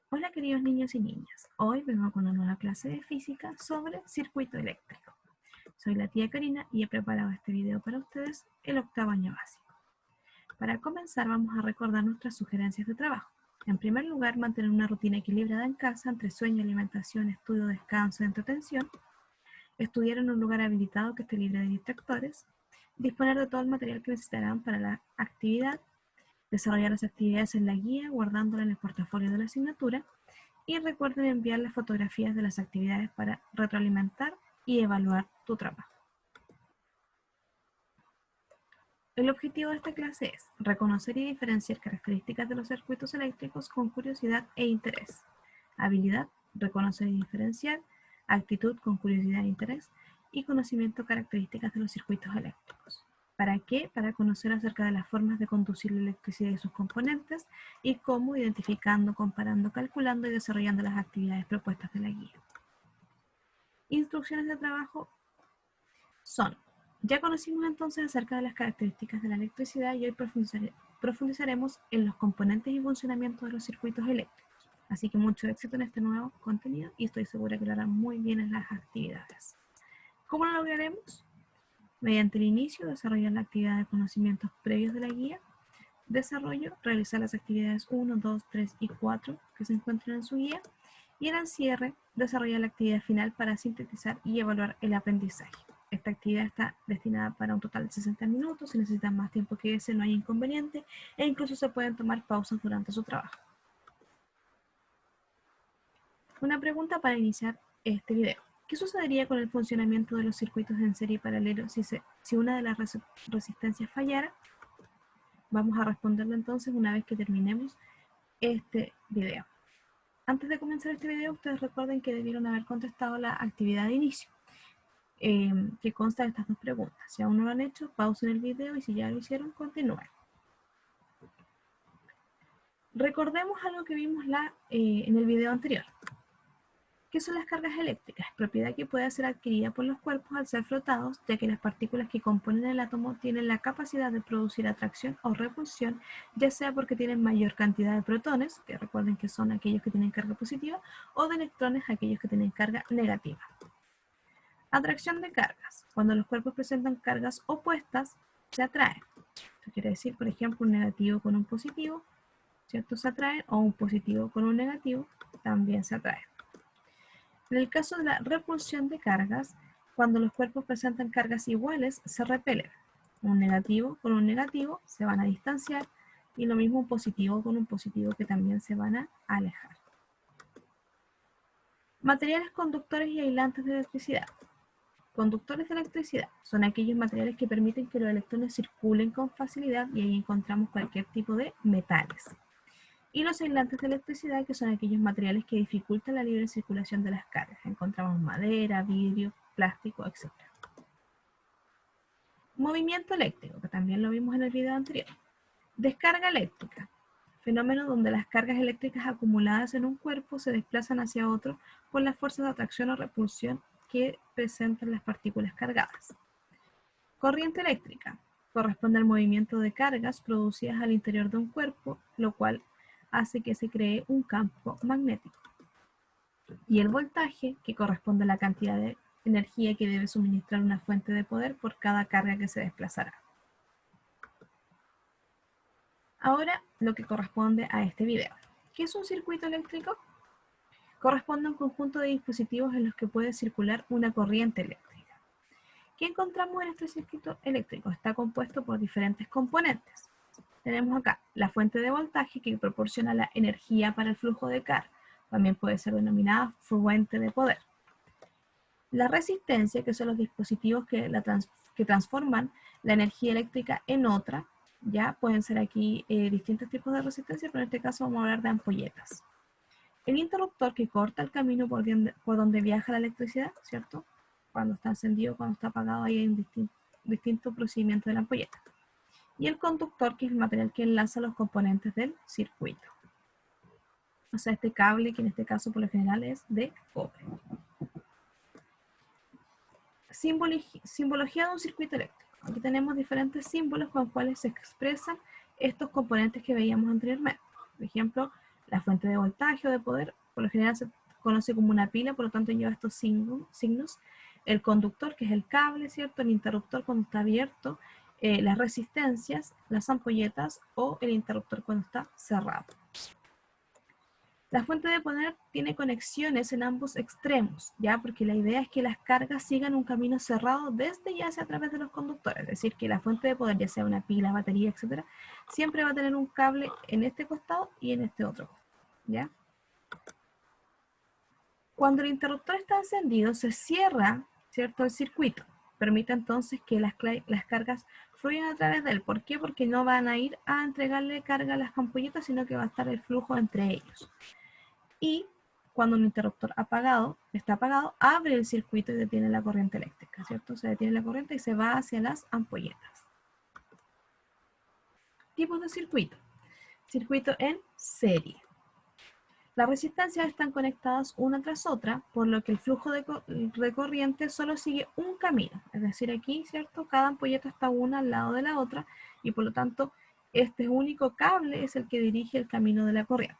Hola queridos niños y niñas, hoy vengo con una nueva clase de física sobre circuito eléctrico. Soy la tía Karina y he preparado este video para ustedes el octavo año básico. Para comenzar vamos a recordar nuestras sugerencias de trabajo. En primer lugar, mantener una rutina equilibrada en casa entre sueño, alimentación, estudio, descanso y entretención. Estudiar en un lugar habilitado que esté libre de distractores. Disponer de todo el material que necesitarán para la actividad. Desarrollar las actividades en la guía, guardándola en el portafolio de la asignatura. Y recuerden enviar las fotografías de las actividades para retroalimentar y evaluar tu trabajo. El objetivo de esta clase es reconocer y diferenciar características de los circuitos eléctricos con curiosidad e interés. Habilidad, reconocer y diferenciar. Actitud, con curiosidad e interés. Y conocimiento, características de los circuitos eléctricos. ¿Para qué? Para conocer acerca de las formas de conducir la electricidad y sus componentes y cómo, identificando, comparando, calculando y desarrollando las actividades propuestas de la guía. Instrucciones de trabajo son: ya conocimos entonces acerca de las características de la electricidad y hoy profundizaremos en los componentes y funcionamiento de los circuitos eléctricos. Así que mucho éxito en este nuevo contenido y estoy segura que lo harán muy bien en las actividades. ¿Cómo lo lograremos? Mediante el inicio, desarrollar la actividad de conocimientos previos de la guía. Desarrollo, realizar las actividades 1, 2, 3 y 4 que se encuentran en su guía. Y en el cierre, desarrollar la actividad final para sintetizar y evaluar el aprendizaje. Esta actividad está destinada para un total de 60 minutos. Si necesitan más tiempo que ese, no hay inconveniente. E incluso se pueden tomar pausas durante su trabajo. Una pregunta para iniciar este video. ¿Qué sucedería con el funcionamiento de los circuitos en serie y paralelo si una de las resistencias fallara? Vamos a responderlo entonces una vez que terminemos este video. Antes de comenzar este video, ustedes recuerden que debieron haber contestado la actividad de inicio, que consta de estas dos preguntas. Si aún no lo han hecho, pausen el video y si ya lo hicieron, continúen. Recordemos algo que vimos en el video anterior. ¿Qué son las cargas eléctricas? Propiedad que puede ser adquirida por los cuerpos al ser frotados, ya que las partículas que componen el átomo tienen la capacidad de producir atracción o repulsión, ya sea porque tienen mayor cantidad de protones, que recuerden que son aquellos que tienen carga positiva, o de electrones, aquellos que tienen carga negativa. Atracción de cargas. Cuando los cuerpos presentan cargas opuestas, se atraen. Esto quiere decir, por ejemplo, un negativo con un positivo, ¿cierto? Se atraen, o un positivo con un negativo, también se atraen. En el caso de la repulsión de cargas, cuando los cuerpos presentan cargas iguales, se repelen. Un negativo con un negativo se van a distanciar y lo mismo un positivo con un positivo que también se van a alejar. Materiales conductores y aislantes de electricidad. Conductores de electricidad son aquellos materiales que permiten que los electrones circulen con facilidad y ahí encontramos cualquier tipo de metales. Y los aislantes de electricidad, que son aquellos materiales que dificultan la libre circulación de las cargas. Encontramos madera, vidrio, plástico, etc. Movimiento eléctrico, que también lo vimos en el video anterior. Descarga eléctrica, fenómeno donde las cargas eléctricas acumuladas en un cuerpo se desplazan hacia otro por las fuerzas de atracción o repulsión que presentan las partículas cargadas. Corriente eléctrica corresponde al movimiento de cargas producidas al interior de un cuerpo, lo cual hace que se cree un campo magnético. Y el voltaje, que corresponde a la cantidad de energía que debe suministrar una fuente de poder por cada carga que se desplazará. Ahora, lo que corresponde a este video. ¿Qué es un circuito eléctrico? Corresponde a un conjunto de dispositivos en los que puede circular una corriente eléctrica. ¿Qué encontramos en este circuito eléctrico? Está compuesto por diferentes componentes. Tenemos acá la fuente de voltaje que proporciona la energía para el flujo de carga. También puede ser denominada fuente de poder. La resistencia, que son los dispositivos que transforman la energía eléctrica en otra. Ya pueden ser aquí distintos tipos de resistencia, pero en este caso vamos a hablar de ampolletas. El interruptor, que corta el camino por donde viaja la electricidad, ¿cierto? Cuando está encendido, cuando está apagado, ahí hay un distinto procedimiento de la ampolleta. Y el conductor, que es el material que enlaza los componentes del circuito. O sea, este cable, que en este caso por lo general es de cobre. Simbología de un circuito eléctrico. Aquí tenemos diferentes símbolos con los cuales se expresan estos componentes que veíamos anteriormente. Por ejemplo, La fuente de voltaje o de poder, por lo general se conoce como una pila, por lo tanto lleva estos signos. El conductor, que es el cable, ¿cierto? El interruptor cuando está abierto, las resistencias, las ampolletas o el interruptor cuando está cerrado. La fuente de poder tiene conexiones en ambos extremos, ¿ya? Porque la idea es que las cargas sigan un camino cerrado desde y hacia a través de los conductores. Es decir, que la fuente de poder, ya sea una pila, batería, etc., siempre va a tener un cable en este costado y en este otro, ¿ya? Cuando el interruptor está encendido, se cierra, ¿cierto?, el circuito. Permite entonces que las cargas fluyan a través de él. ¿Por qué? Porque no van a ir a entregarle carga a las ampolletas, sino que va a estar el flujo entre ellos. Y cuando un interruptor está apagado, abre el circuito y detiene la corriente eléctrica, ¿cierto? Se detiene la corriente y se va hacia las ampolletas. Tipos de circuito. Circuito en serie. Las resistencias están conectadas una tras otra, por lo que el flujo de corriente solo sigue un camino. Es decir, aquí, ¿cierto? Cada ampolleta está una al lado de la otra y por lo tanto este único cable es el que dirige el camino de la corriente.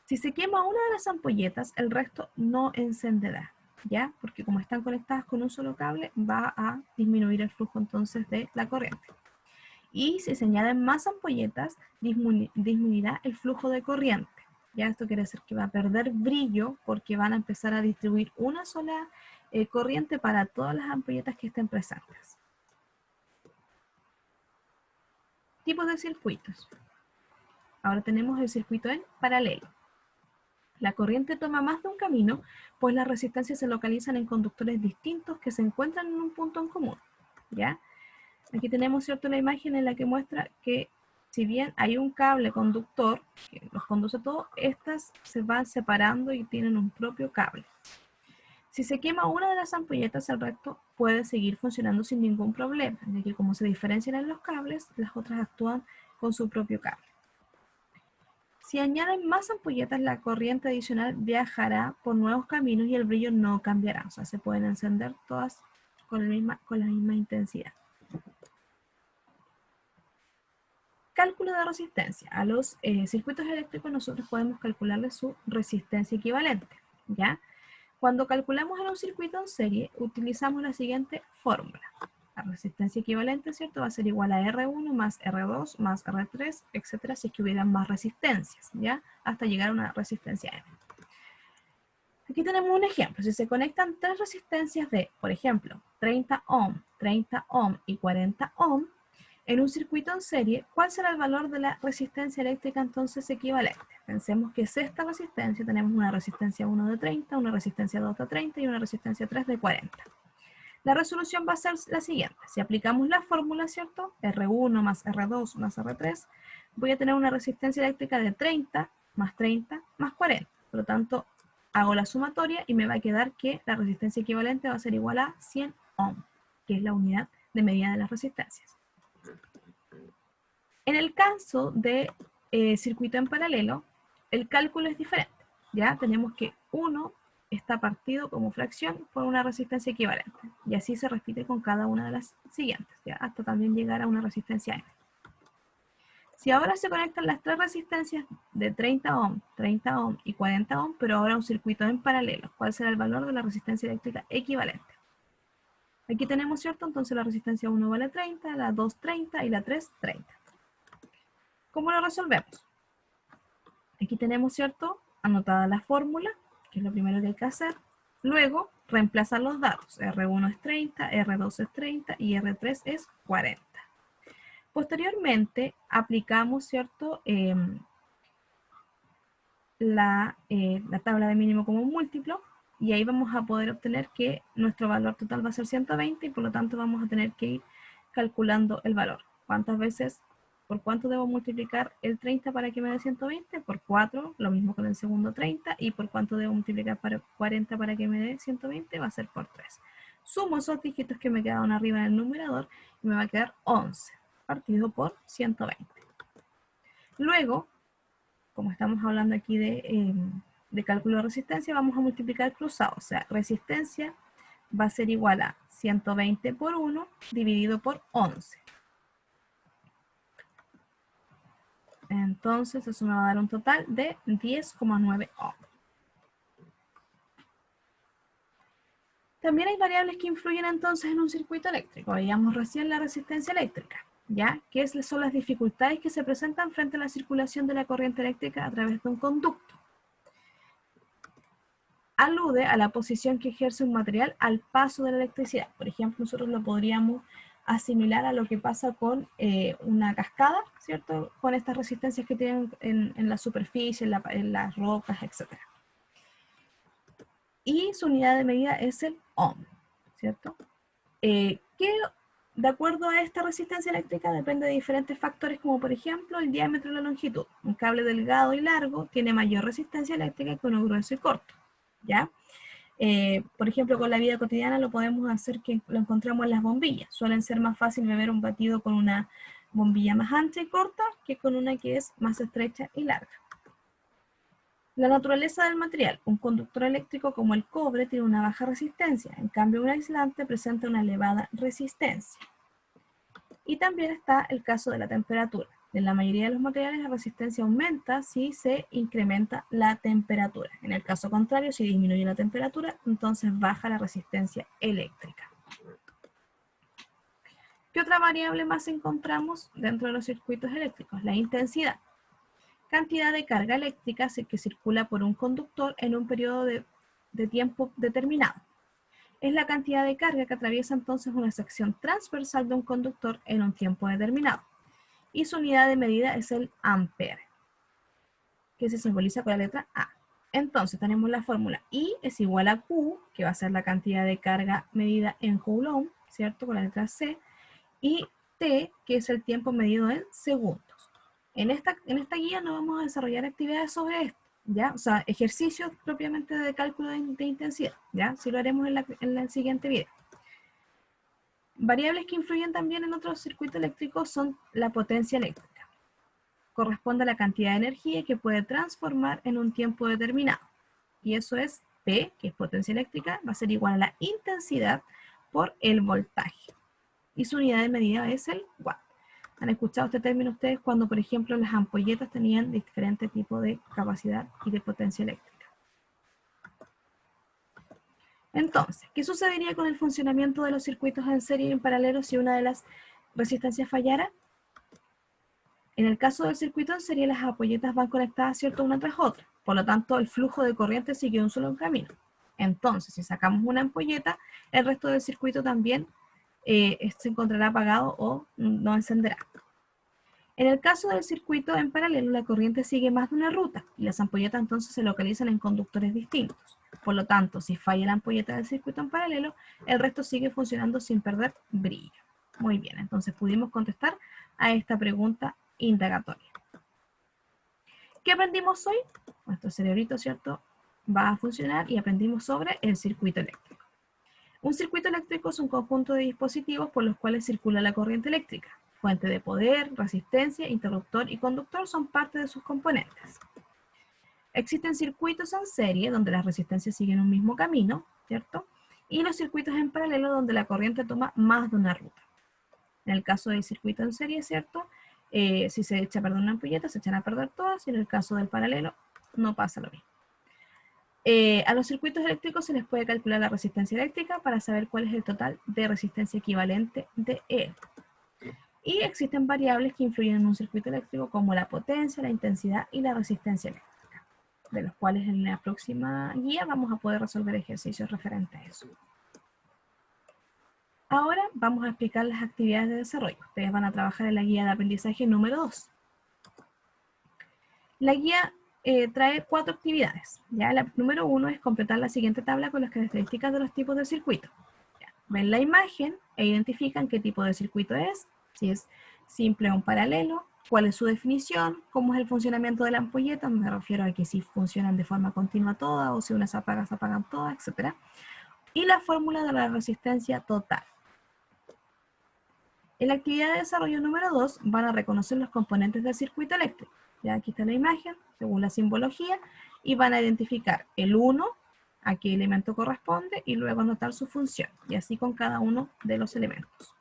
Si se quema una de las ampolletas, el resto no encenderá, ¿ya? Porque como están conectadas con un solo cable, va a disminuir el flujo entonces de la corriente. Y si se añaden más ampolletas, disminuirá el flujo de corriente. Ya esto quiere decir que va a perder brillo porque van a empezar a distribuir una sola corriente para todas las ampolletas que estén presentes. Tipos de circuitos. Ahora tenemos el circuito en paralelo. La corriente toma más de un camino, pues las resistencias se localizan en conductores distintos que se encuentran en un punto en común, ¿ya? Aquí tenemos, ¿cierto?, la imagen en la que muestra que si bien hay un cable conductor que los conduce todos, estas se van separando y tienen un propio cable. Si se quema una de las ampolletas, el resto puede seguir funcionando sin ningún problema, ya que como se diferencian en los cables, las otras actúan con su propio cable. Si añaden más ampolletas, la corriente adicional viajará por nuevos caminos y el brillo no cambiará. O sea, se pueden encender todas con la misma intensidad. Cálculo de resistencia. A los circuitos eléctricos nosotros podemos calcularle su resistencia equivalente, ¿ya? Cuando calculamos en un circuito en serie, utilizamos la siguiente fórmula. La resistencia equivalente, ¿cierto?, va a ser igual a R1 más R2 más R3, etcétera, si es que hubieran más resistencias, ¿ya? Hasta llegar a una resistencia N. Aquí tenemos un ejemplo. Si se conectan tres resistencias de, por ejemplo, 30 ohm y 40 ohm, en un circuito en serie, ¿cuál será el valor de la resistencia eléctrica entonces equivalente? Pensemos que es esta resistencia, tenemos una resistencia 1 de 30, una resistencia 2 de 30 y una resistencia 3 de 40. La resolución va a ser la siguiente. Si aplicamos la fórmula, ¿cierto? R1 más R2 más R3, voy a tener una resistencia eléctrica de 30 más 40. Por lo tanto, hago la sumatoria y me va a quedar que la resistencia equivalente va a ser igual a 100 ohm, que es la unidad de medida de las resistencias. En el caso de circuito en paralelo, el cálculo es diferente. Ya tenemos que 1 está partido como fracción por una resistencia equivalente. Y así se repite con cada una de las siguientes, ¿ya? Hasta también llegar a una resistencia N. Si ahora se conectan las tres resistencias de 30 ohm y 40 ohm, pero ahora un circuito en paralelo, ¿cuál será el valor de la resistencia eléctrica equivalente? Aquí tenemos, ¿cierto? Entonces la resistencia 1 vale 30, la 2 30 y la 3 30. ¿Cómo lo resolvemos? Aquí tenemos, ¿cierto?, anotada la fórmula, que es lo primero que hay que hacer. Luego, reemplazar los datos. R1 es 30, R2 es 30 y R3 es 40. Posteriormente, aplicamos, ¿cierto?, la tabla de mínimo como un múltiplo y ahí vamos a poder obtener que nuestro valor total va a ser 120 y por lo tanto vamos a tener que ir calculando el valor. ¿Cuántas veces, por cuánto debo multiplicar el 30 para que me dé 120? Por 4, lo mismo con el segundo 30, y por cuánto debo multiplicar para 40 para que me dé 120, va a ser por 3. Sumo esos dígitos que me quedaron arriba en el numerador y me va a quedar 11 partido por 120. Luego, como estamos hablando aquí de cálculo de resistencia, vamos a multiplicar cruzado. O sea, resistencia va a ser igual a 120 por 1 dividido por 11. Entonces eso me va a dar un total de 10,9 ohm. También hay variables que influyen entonces en un circuito eléctrico. Veíamos recién la resistencia eléctrica, ¿ya? Que son las dificultades que se presentan frente a la circulación de la corriente eléctrica a través de un conducto. Alude a la posición que ejerce un material al paso de la electricidad. Por ejemplo, nosotros lo podríamos asimilar a lo que pasa con una cascada, ¿cierto? Con estas resistencias que tienen en la superficie, en las rocas, etc. Y su unidad de medida es el ohm, ¿cierto? Que de acuerdo a esta resistencia eléctrica depende de diferentes factores, como por ejemplo el diámetro y la longitud. Un cable delgado y largo tiene mayor resistencia eléctrica que uno grueso y corto, ¿ya? Por ejemplo, con la vida cotidiana lo podemos hacer que lo encontramos en las bombillas. Suelen ser más fácil beber un batido con una bombilla más ancha y corta que con una que es más estrecha y larga. La naturaleza del material. Un conductor eléctrico como el cobre tiene una baja resistencia, en cambio un aislante presenta una elevada resistencia. Y también está el caso de la temperatura. En la mayoría de los materiales la resistencia aumenta si se incrementa la temperatura. En el caso contrario, si disminuye la temperatura, entonces baja la resistencia eléctrica. ¿Qué otra variable más encontramos dentro de los circuitos eléctricos? La intensidad. Cantidad de carga eléctrica que circula por un conductor en un periodo de tiempo determinado. Es la cantidad de carga que atraviesa entonces una sección transversal de un conductor en un tiempo determinado. Y su unidad de medida es el ampere, que se simboliza con la letra A. Entonces tenemos la fórmula I es igual a Q, que va a ser la cantidad de carga medida en Coulomb, ¿cierto? Con la letra C. Y T, que es el tiempo medido en segundos. En esta guía no vamos a desarrollar actividades sobre esto, ¿ya? O sea, ejercicios propiamente de cálculo de intensidad, ¿ya? Sí lo haremos en el siguiente video. Variables que influyen también en otros circuitos eléctricos son la potencia eléctrica. Corresponde a la cantidad de energía que puede transformar en un tiempo determinado. Y eso es P, que es potencia eléctrica, va a ser igual a la intensidad por el voltaje. Y su unidad de medida es el watt. ¿Han escuchado este término ustedes cuando, por ejemplo, las ampolletas tenían diferentes tipos de capacidad y de potencia eléctrica? Entonces, ¿qué sucedería con el funcionamiento de los circuitos en serie y en paralelo si una de las resistencias fallara? En el caso del circuito en serie, las ampolletas van conectadas, ¿cierto?, una tras otra. Por lo tanto, el flujo de corriente sigue un solo camino. Entonces, si sacamos una ampolleta, el resto del circuito también se encontrará apagado o no encenderá. En el caso del circuito en paralelo, la corriente sigue más de una ruta y las ampolletas entonces se localizan en conductores distintos. Por lo tanto, si falla la ampolleta del circuito en paralelo, el resto sigue funcionando sin perder brillo. Muy bien, entonces pudimos contestar a esta pregunta indagatoria. ¿Qué aprendimos hoy? Nuestro cerebrito, ¿cierto?, va a funcionar y aprendimos sobre el circuito eléctrico. Un circuito eléctrico es un conjunto de dispositivos por los cuales circula la corriente eléctrica. Fuente de poder, resistencia, interruptor y conductor son parte de sus componentes. Existen circuitos en serie donde las resistencias siguen un mismo camino, ¿cierto? Y los circuitos en paralelo donde la corriente toma más de una ruta. En el caso del circuito en serie, ¿cierto? Si se echa a perder una ampolleta, se echan a perder todas, y en el caso del paralelo no pasa lo mismo. A los circuitos eléctricos se les puede calcular la resistencia eléctrica para saber cuál es el total de resistencia equivalente de él. Y existen variables que influyen en un circuito eléctrico como la potencia, la intensidad y la resistencia eléctrica, de los cuales en la próxima guía vamos a poder resolver ejercicios referentes a eso. Ahora vamos a explicar las actividades de desarrollo. Ustedes van a trabajar en la guía de aprendizaje número 2. La guía trae 4 actividades. ¿Ya? La número 1 es completar la siguiente tabla con las características de los tipos de circuito. ¿Ya? Ven la imagen e identifican qué tipo de circuito es, si es simple o un paralelo, cuál es su definición, cómo es el funcionamiento de la ampolleta, me refiero a que si funcionan de forma continua todas o si una se apagan todas, etc. Y la fórmula de la resistencia total. En la actividad de desarrollo número 2 van a reconocer los componentes del circuito eléctrico. Ya aquí está la imagen, según la simbología, y van a identificar el 1, a qué elemento corresponde, y luego anotar su función, y así con cada uno de los elementos.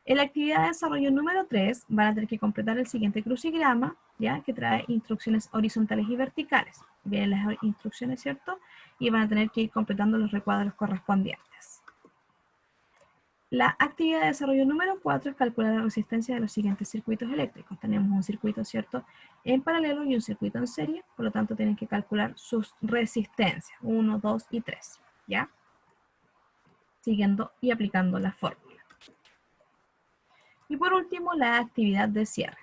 En la actividad de desarrollo número 3 van a tener que completar el siguiente crucigrama, ¿ya? Que trae instrucciones horizontales y verticales. Vienen las instrucciones, ¿cierto? Y van a tener que ir completando los recuadros correspondientes. La actividad de desarrollo número 4 es calcular la resistencia de los siguientes circuitos eléctricos. Tenemos un circuito, ¿cierto?, en paralelo y un circuito en serie, por lo tanto tienen que calcular sus resistencias, 1, 2 y 3, ¿ya? Siguiendo y aplicando la fórmula. Y por último, la actividad de cierre.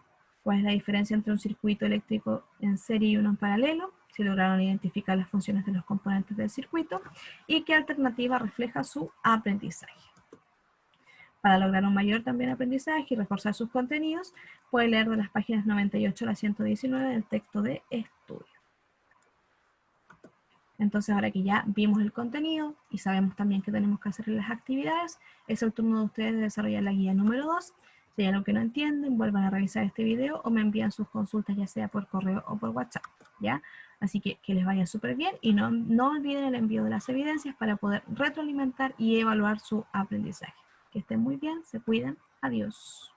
¿Cuál es la diferencia entre un circuito eléctrico en serie y uno en paralelo? Si lograron identificar las funciones de los componentes del circuito y qué alternativa refleja su aprendizaje. Para lograr un mayor también aprendizaje y reforzar sus contenidos, puede leer de las páginas 98 a la 119 del texto de estudio. Entonces, ahora que ya vimos el contenido y sabemos también que tenemos que hacer las actividades, es el turno de ustedes de desarrollar la guía número 2. Si hay algo que no entienden, vuelvan a revisar este video o me envían sus consultas ya sea por correo o por WhatsApp, ¿ya? Así que les vaya súper bien y no olviden el envío de las evidencias para poder retroalimentar y evaluar su aprendizaje. Que estén muy bien, se cuidan, adiós.